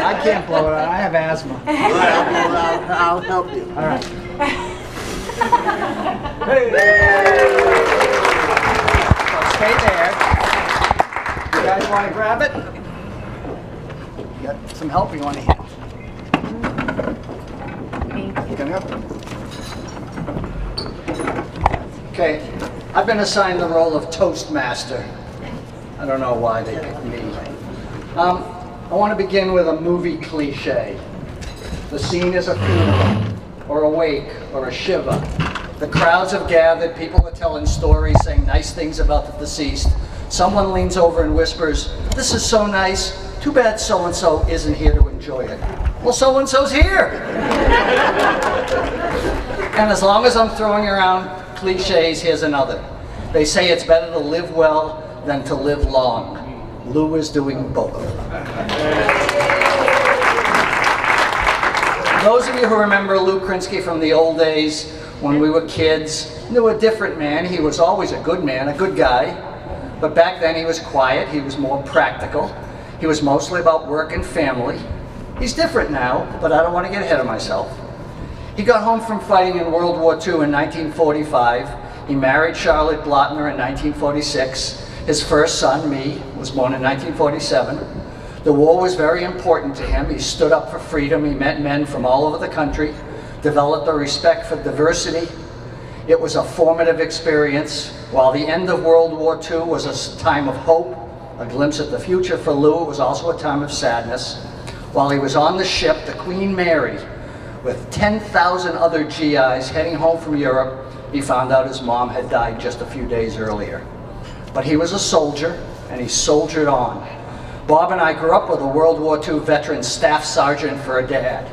I can't blow it out. I have asthma. I'll help you. All right. Hey. So stay there. You guys want to grab it? You got some help you want to hand? You can help. Okay. I've been assigned the role of Toastmaster. I don't know why they picked me. I want to begin with a movie cliche. The scene is a funeral, or a wake, or a shiva. The crowds have gathered, people are telling stories, saying nice things about the deceased. Someone leans over and whispers, "This is so nice, too bad so-and-so isn't here to enjoy it." Well, so-and-so's here! And as long as I'm throwing around cliches, here's another. They say it's better to live well than to live long. Lou is doing both. Those of you who remember Lou Krinsky from the old days, when we were kids, knew a different man. He was always a good man, a good guy. But back then he was quiet, he was more practical. He was mostly about work and family. He's different now, but I don't want to get ahead of myself. He got home from fighting in World War II in 1945. He married Charlotte Blotner in 1946. His first son, me, was born in 1947. The war was very important to him. He stood up for freedom. He met men from all over the country, developed a respect for diversity. It was a formative experience. While the end of World War II was a time of hope, a glimpse at the future for Lou, it was also a time of sadness. While he was on the ship, the Queen Mary, with 10,000 other GIs heading home from Europe, he found out his mom had died just a few days earlier. But he was a soldier, and he soldiered on. Bob and I grew up with a World War II veteran staff sergeant for a dad.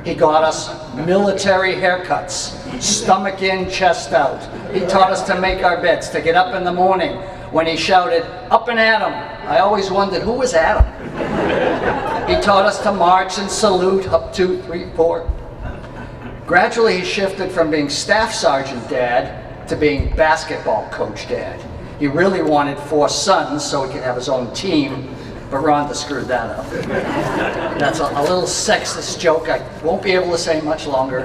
He got us military haircuts, stomach in, chest out. He taught us to make our beds, to get up in the morning when he shouted, "Up and Adam." I always wondered, who was Adam? He taught us to march and salute, up 2, 3, 4. Gradually he shifted from being staff sergeant dad to being basketball coach dad. He really wanted 4 sons so he could have his own team, but Rhonda screwed that up. That's a little sexist joke I won't be able to say much longer.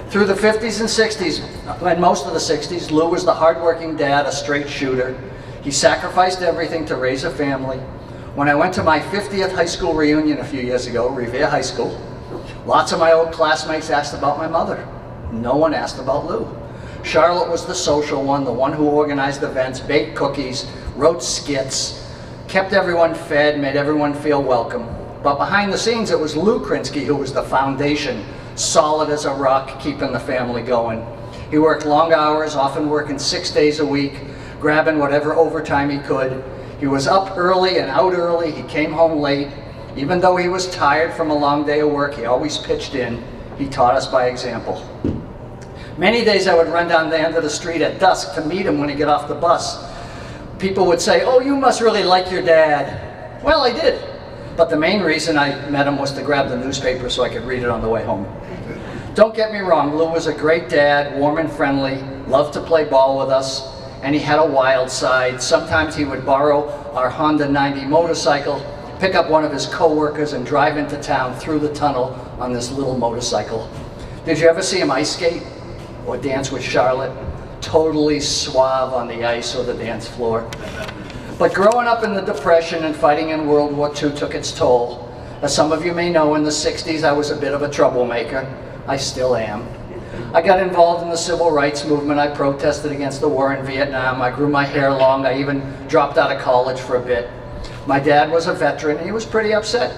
Through the 50s and 60s, and most of the 60s, Lou was the hardworking dad, a straight shooter. He sacrificed everything to raise a family. When I went to my 50th high school reunion a few years ago, Revere High School, lots of my old classmates asked about my mother. No one asked about Lou. Charlotte was the social one, the one who organized events, baked cookies, wrote skits, kept everyone fed, made everyone feel welcome. But behind the scenes, it was Lou Krinsky who was the foundation, solid as a rock, keeping the family going. He worked long hours, often working 6 days a week, grabbing whatever overtime he could. He was up early and out early. He came home late. Even though he was tired from a long day of work, he always pitched in. He taught us by example. Many days I would run down the end of the street at dusk to meet him when he got off the bus. People would say, "Oh, you must really like your dad." Well, I did. But the main reason I met him was to grab the newspaper so I could read it on the way home. Don't get me wrong, Lou was a great dad, warm and friendly, loved to play ball with us, and he had a wild side. Sometimes he would borrow our Honda 90 motorcycle, pick up one of his co-workers and drive into town through the tunnel on this little motorcycle. Did you ever see him ice skate or dance with Charlotte? Totally suave on the ice or the dance floor. But growing up in the Depression and fighting in World War II took its toll. As some of you may know, in the 60s I was a bit of a troublemaker. I still am. I got involved in the civil rights movement. I protested against the war in Vietnam. I grew my hair long. I even dropped out of college for a bit. My dad was a veteran and he was pretty upset.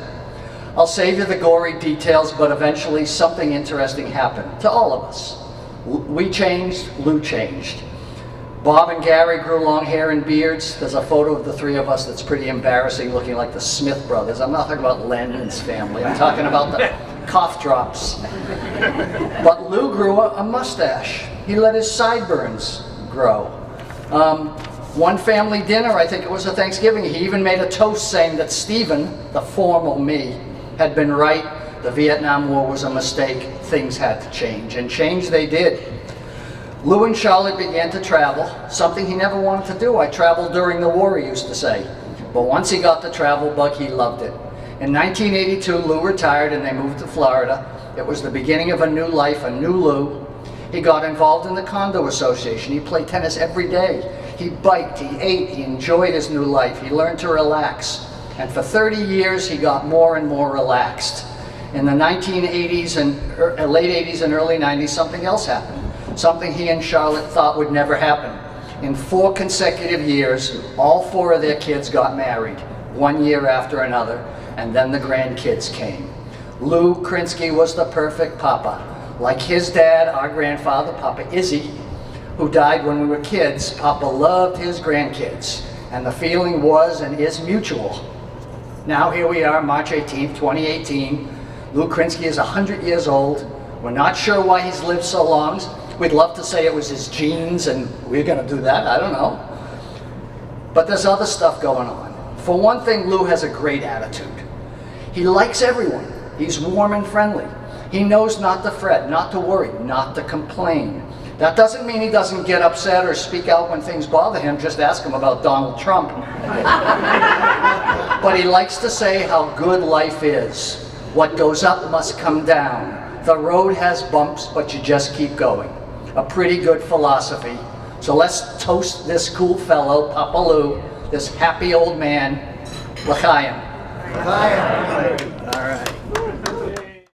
I'll save you the gory details, but eventually something interesting happened to all of us. We changed, Lou changed. Bob and Gary grew long hair and beards. There's a photo of the three of us that's pretty embarrassing, looking like the Smith brothers. I'm not talking about Lennon's family. I'm talking about the cough drops. But Lou grew a mustache. He let his sideburns grow. One family dinner, I think it was a Thanksgiving, he even made a toast saying that Stephen, the formal me, had been right. The Vietnam War was a mistake. Things had to change, and change they did. Lou and Charlotte began to travel, something he never wanted to do. I traveled during the war, he used to say. But once he got the travel bug, he loved it. In 1982, Lou retired and they moved to Florida. It was the beginning of a new life, a new Lou. He got involved in the condo association. He played tennis every day. He biked, he ate, he enjoyed his new life. He learned to relax. And for 30 years, he got more and more relaxed. In the 1980s and late 80s and early 90s, something else happened. Something he and Charlotte thought would never happen. In 4 consecutive years, all 4 of their kids got married, one year after another, and then the grandkids came. Lou Krinsky was the perfect papa. Like his dad, our grandfather, Papa Izzy, who died when we were kids, Papa loved his grandkids, and the feeling was and is mutual. Now here we are, March 18th, 2018. Lou Krinsky is 100 years old. We're not sure why he's lived so long. We'd love to say it was his genes and we're going to do that, I don't know. But there's other stuff going on. For one thing, Lou has a great attitude. He likes everyone. He's warm and friendly. He knows not to fret, not to worry, not to complain. That doesn't mean he doesn't get upset or speak out when things bother him. Just ask him about Donald Trump. But he likes to say how good life is. What goes up must come down. The road has bumps, but you just keep going. A pretty good philosophy. So let's toast this cool fellow, Papa Lou, this happy old man, L'chaim. L'chaim. All right.